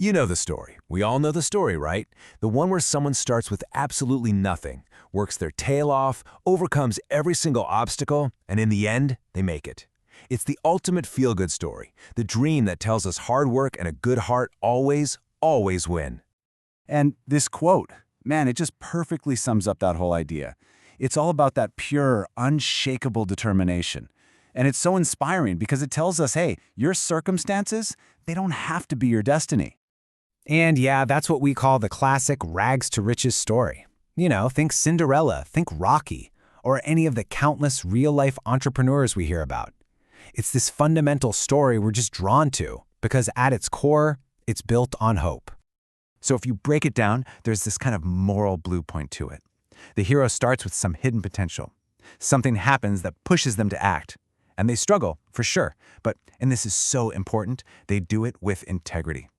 You know the story. We all know the story, right? The one where someone starts with absolutely nothing, works their tail off, overcomes every single obstacle, and in the end, they make it. It's the ultimate feel-good story, the dream that tells us hard work and a good heart always, always win. And this quote, man, it just perfectly sums up that whole idea. It's all about that pure, unshakable determination. And it's so inspiring because it tells us, hey, your circumstances, they don't have to be your destiny. And yeah, that's what we call the classic rags to riches story. You know, think Cinderella, think Rocky, or any of the countless real-life entrepreneurs we hear about. It's this fundamental story we're just drawn to because at its core, it's built on hope. So if you break it down, there's this kind of moral blue point to it. The hero starts with some hidden potential. Something happens that pushes them to act. And they struggle, for sure, but, and this is so important, they do it with integrity.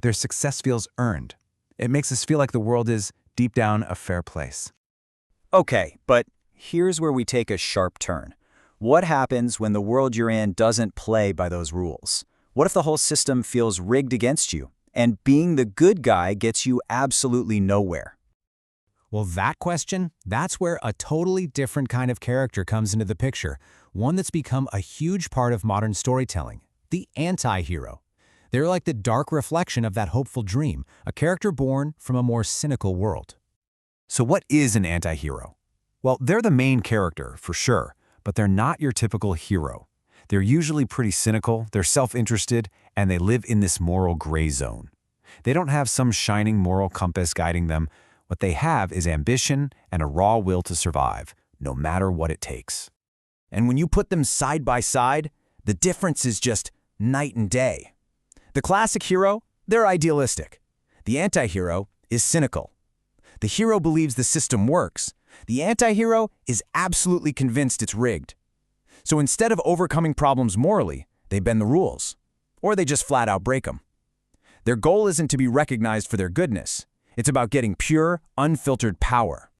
Their success feels earned. It makes us feel like the world is, deep down, a fair place. Okay, but here's where we take a sharp turn. What happens when the world you're in doesn't play by those rules? What if the whole system feels rigged against you, and being the good guy gets you absolutely nowhere? Well, that question, that's where a totally different kind of character comes into the picture, one that's become a huge part of modern storytelling, the anti-hero. They're like the dark reflection of that hopeful dream, a character born from a more cynical world. So what is an anti-hero? Well, they're the main character, for sure, but they're not your typical hero. They're usually pretty cynical, they're self-interested, and they live in this moral gray zone. They don't have some shining moral compass guiding them. What they have is ambition and a raw will to survive, no matter what it takes. And when you put them side by side, the difference is just night and day. The classic hero, they're idealistic. The anti-hero is cynical. The hero believes the system works. The anti-hero is absolutely convinced it's rigged. So instead of overcoming problems morally, they bend the rules. Or they just flat out break them. Their goal isn't to be recognized for their goodness. It's about getting pure, unfiltered power.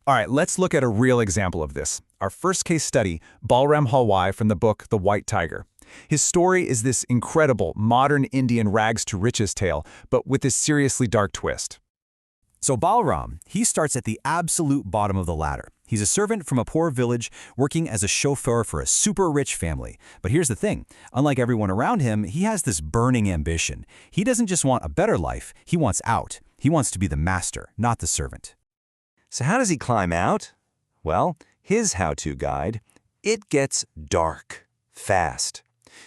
All right, let's look at a real example of this. Our first case study, Balram Halwai from the book The White Tiger. His story is this incredible, modern Indian rags-to-riches tale, but with this seriously dark twist. So Balram, he starts at the absolute bottom of the ladder. He's a servant from a poor village working as a chauffeur for a super rich family. But here's the thing, unlike everyone around him, he has this burning ambition. He doesn't just want a better life, he wants out. He wants to be the master, not the servant. So how does he climb out? Well, his how-to guide, it gets dark, fast.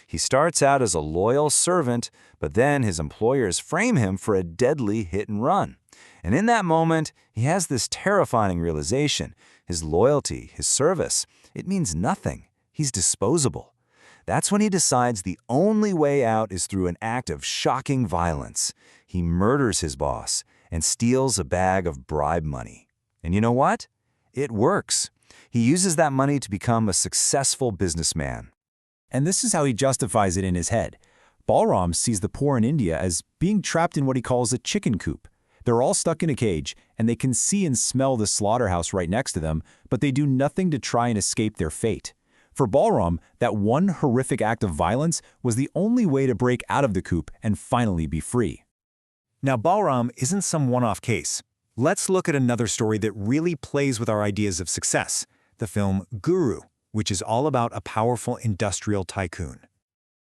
He starts out as a loyal servant, but then his employers frame him for a deadly hit and run. And in that moment, he has this terrifying realization. His loyalty, his service, it means nothing. He's disposable. That's when he decides the only way out is through an act of shocking violence. He murders his boss and steals a bag of bribe money. And you know what? It works. He uses that money to become a successful businessman. And this is how he justifies it in his head. Balram sees the poor in India as being trapped in what he calls a chicken coop. They're all stuck in a cage, and they can see and smell the slaughterhouse right next to them, but they do nothing to try and escape their fate. For Balram, that one horrific act of violence was the only way to break out of the coop and finally be free. Now, Balram isn't some one-off case. Let's look at another story that really plays with our ideas of success, the film Guru, which is all about a powerful industrial tycoon.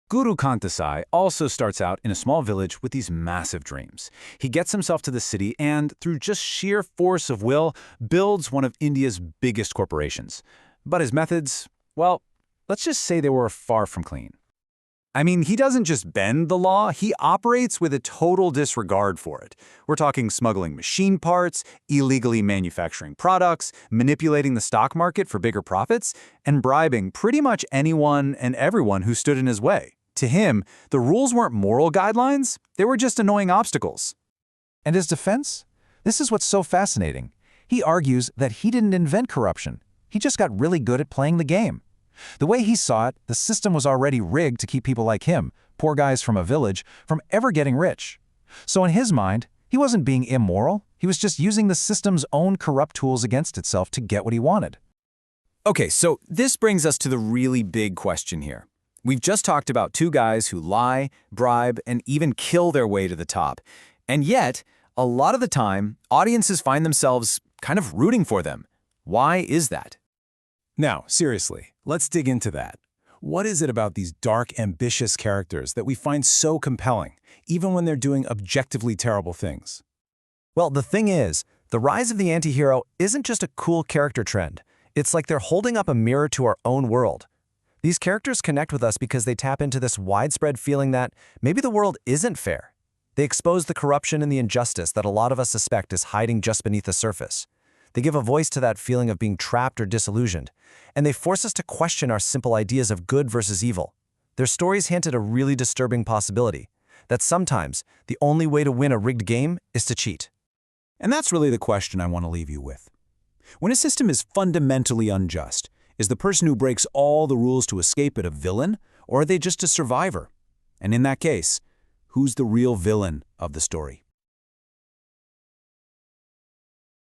Guru Kantasai also starts out in a small village with these massive dreams. He gets himself to the city and, through just sheer force of will, builds one of India's biggest corporations. But his methods, well, let's just say they were far from clean. I mean, he doesn't just bend the law, he operates with a total disregard for it. We're talking smuggling machine parts, illegally manufacturing products, manipulating the stock market for bigger profits, and bribing pretty much anyone and everyone who stood in his way. To him, the rules weren't moral guidelines, they were just annoying obstacles. And his defense? This is what's so fascinating. He argues that he didn't invent corruption. He just got really good at playing the game. The way he saw it, the system was already rigged to keep people like him, poor guys from a village, from ever getting rich. So in his mind, he wasn't being immoral, he was just using the system's own corrupt tools against itself to get what he wanted. Okay, so this brings us to the really big question here. We've just talked about two guys who lie, bribe, and even kill their way to the top. And yet, a lot of the time, audiences find themselves kind of rooting for them. Why is that? Now, seriously, let's dig into that. What is it about these dark, ambitious characters that we find so compelling, even when they're doing objectively terrible things? Well, the thing is, the rise of the anti-hero isn't just a cool character trend. It's like they're holding up a mirror to our own world. These characters connect with us because they tap into this widespread feeling that maybe the world isn't fair. They expose the corruption and the injustice that a lot of us suspect is hiding just beneath the surface. They give a voice to that feeling of being trapped or disillusioned, and they force us to question our simple ideas of good versus evil. Their stories hint at a really disturbing possibility, that sometimes the only way to win a rigged game is to cheat. And that's really the question I want to leave you with. When a system is fundamentally unjust, is the person who breaks all the rules to escape it a villain, or are they just a survivor? And in that case, who's the real villain of the story?